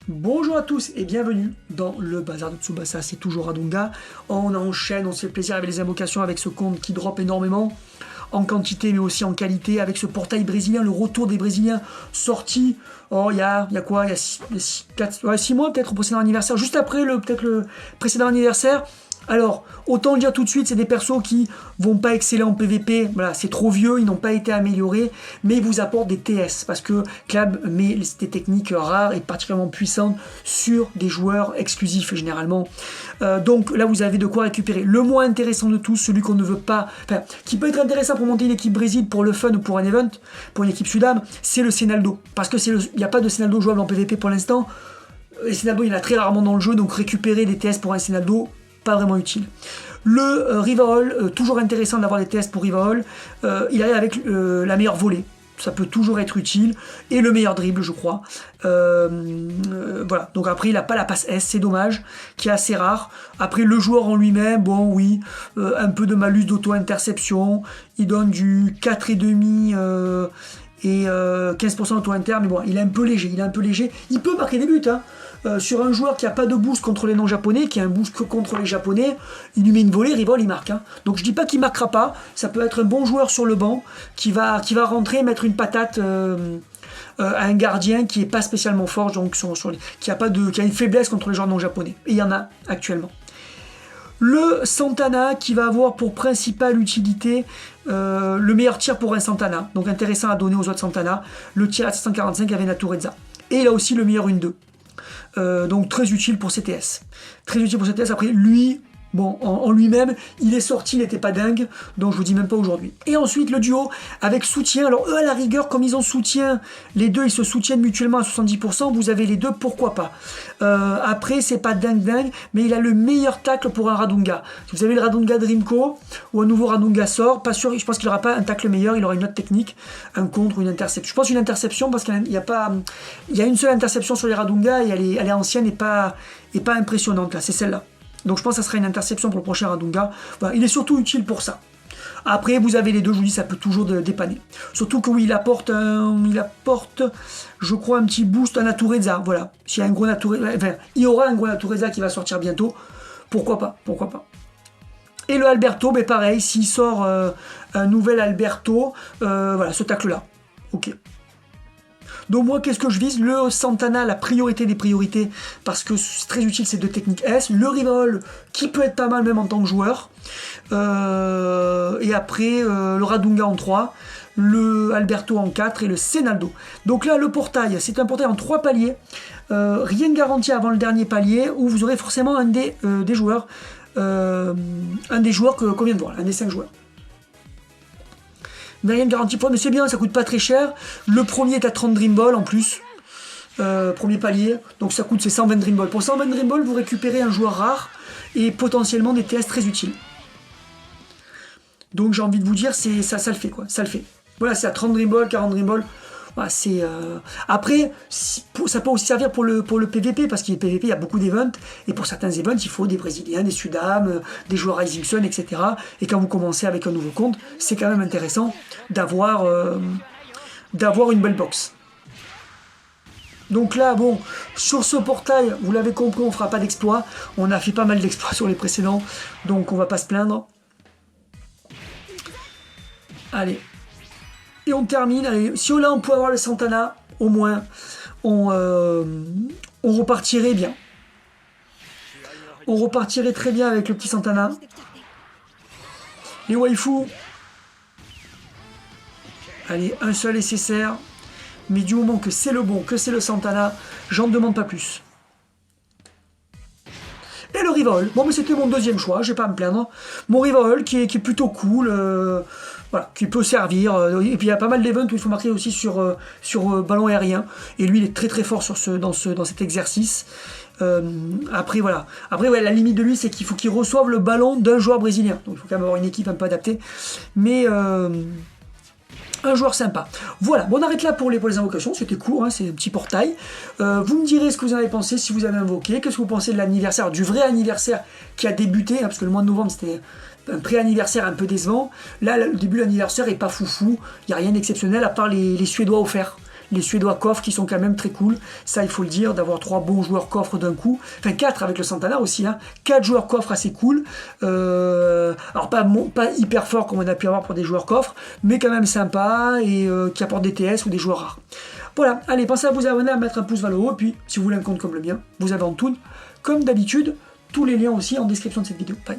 Bonjour à tous et bienvenue dans le bazar de Tsubasa, c'est toujours Radunga. On enchaîne, on se fait plaisir avec les invocations, avec ce compte qui drop énormément, en quantité mais aussi en qualité, avec ce portail brésilien, le retour des Brésiliens sorti, il y a quoi, il y a 6 mois peut-être au précédent anniversaire, juste après peut-être le précédent anniversaire. Alors, autant le dire tout de suite, c'est des persos qui vont pas exceller en PVP, voilà, c'est trop vieux, ils n'ont pas été améliorés, mais ils vous apportent des TS, parce que Clab met des techniques rares et particulièrement puissantes sur des joueurs exclusifs, généralement. Donc là, vous avez de quoi récupérer. Le moins intéressant de tous, celui qu'on ne veut pas, enfin, qui peut être intéressant pour monter une équipe Brésil, pour le fun ou pour un event, pour une équipe Sudam, c'est le Senaldo, parce que il n'y a pas de Senaldo jouable en PVP pour l'instant. Les Senaldo, il y en a très rarement dans le jeu, donc récupérer des TS pour un Senaldo, pas vraiment utile. Le Rivaol, toujours intéressant d'avoir des tests pour Rivaol, il arrive avec la meilleure volée, ça peut toujours être utile, et le meilleur dribble je crois. Voilà, donc après il n'a pas la passe S, c'est dommage, qui est assez rare. Après le joueur en lui-même, bon oui, un peu de malus d'auto-interception, il donne du 4,5 et 15% d'auto-inter, mais bon, il est un peu léger, il peut marquer des buts, hein. Sur un joueur qui n'a pas de boost contre les non-japonais, qui a un boost que contre les japonais, il lui met une volée, Rivaol il marque. Hein. Donc je dis pas qu'il marquera pas, ça peut être un bon joueur sur le banc, qui va rentrer, mettre une patate à un gardien qui est pas spécialement fort, donc qui a une faiblesse contre les joueurs non-japonais. Et il y en a actuellement. Le Santana qui va avoir pour principale utilité le meilleur tir pour un Santana, donc intéressant à donner aux autres Santana, le tir à 745 avec Natureza. Et il a aussi le meilleur 1-2. Donc très utile pour CTS. Très utile pour CTS. Après, lui, bon, en lui-même, il est sorti, il n'était pas dingue, donc je vous dis même pas aujourd'hui. Et ensuite, le duo avec soutien. Alors eux, à la rigueur, comme ils ont soutien, les deux, ils se soutiennent mutuellement à 70%, vous avez les deux, pourquoi pas. Après, c'est pas dingue, mais il a le meilleur tacle pour un Radunga. Si vous avez le Radunga Dreamco, ou un nouveau Radunga sort, pas sûr, je pense qu'il n'aura pas un tacle meilleur, il aura une autre technique, un contre, une interception. Je pense une interception, parce qu'il y a une seule interception sur les Radunga, et elle est ancienne et pas impressionnante, là, c'est celle-là. Donc je pense que ça sera une interception pour le prochain Radunga. Voilà, il est surtout utile pour ça. Après, vous avez les deux, je vous dis, ça peut toujours dépanner. Surtout que oui, il apporte, je crois, un petit boost à Natureza. Voilà, s'il y a un gros Natureza, enfin, il y aura un gros Natureza qui va sortir bientôt. Pourquoi pas. Et le Alberto, ben pareil, s'il sort un nouvel Alberto, voilà, ce tacle-là. Ok. Donc moi, qu'est-ce que je vise? Le Santana, la priorité des priorités, parce que c'est très utile ces deux techniques S. Le Rivaol, qui peut être pas mal même en tant que joueur. Et après, le Radunga en 3, le Alberto en 4 et le Senaldo. Donc là, le portail, c'est un portail en 3 paliers. Rien de garanti avant le dernier palier, où vous aurez forcément un des joueurs, qu'on vient de voir, un des 5 joueurs. Mais rien de garantie pour, mais c'est bien, ça coûte pas très cher. Le premier est à 30 Dream Ball en plus. Premier palier, donc ça coûte c'est 120 Dream Ball. Pour 120 Dream Ball, vous récupérez un joueur rare et potentiellement des TS très utiles. Donc j'ai envie de vous dire, ça le fait quoi, ça le fait. Voilà, c'est à 30 Dream Ball, 40 Dream Ball. Voilà, c'est après, ça peut aussi servir pour le PVP, parce qu'il y a PVP, il y a beaucoup d'events, et pour certains events, il faut des Brésiliens, des Sudam, des joueurs Rising Sun, etc. Et quand vous commencez avec un nouveau compte, c'est quand même intéressant d'avoir une belle box. Donc là, bon, sur ce portail, vous l'avez compris, on fera pas d'exploit. On a fait pas mal d'exploits sur les précédents, donc on va pas se plaindre. Allez. Et on termine. Allez, si là on peut avoir le Santana, au moins, on repartirait bien. On repartirait très bien avec le petit Santana. Les waifus. Allez, un seul nécessaire. Mais du moment que c'est le bon, que c'est le Santana, j'en demande pas plus. Et le Rivaol. Bon, mais c'était mon deuxième choix, je vais pas à me plaindre. Mon Rivaol qui est plutôt cool. Voilà, qui peut servir. Et puis il y a pas mal d'events où il faut marquer aussi sur ballon aérien. Et lui, il est très très fort dans cet exercice. Après, voilà. Après, ouais, la limite de lui, c'est qu'il faut qu'il reçoive le ballon d'un joueur brésilien. Donc il faut quand même avoir une équipe un peu adaptée. Mais un joueur sympa. Voilà, bon, on arrête là pour les invocations, c'était court, hein, c'est un petit portail. Vous me direz ce que vous en avez pensé, si vous avez invoqué, qu'est-ce que vous pensez de l'anniversaire, du vrai anniversaire qui a débuté, hein, parce que le mois de novembre c'était un pré-anniversaire un peu décevant. Là, le début de l'anniversaire est pas foufou, il n'y a rien d'exceptionnel à part les Suédois offerts. les Suédois coffres qui sont quand même très cool. Ça, il faut le dire, d'avoir 3 bons joueurs coffres d'un coup. Enfin, 4 avec le Santana aussi. 4 joueurs coffres assez cool. Alors, pas hyper fort comme on a pu avoir pour des joueurs coffres, mais quand même sympa et qui apportent des TS ou des joueurs rares. Voilà, allez, pensez à vous abonner, à mettre un pouce vers le haut. Et puis, si vous voulez un compte comme le mien, vous avez Antoun. Comme d'habitude, tous les liens aussi en description de cette vidéo. Bye.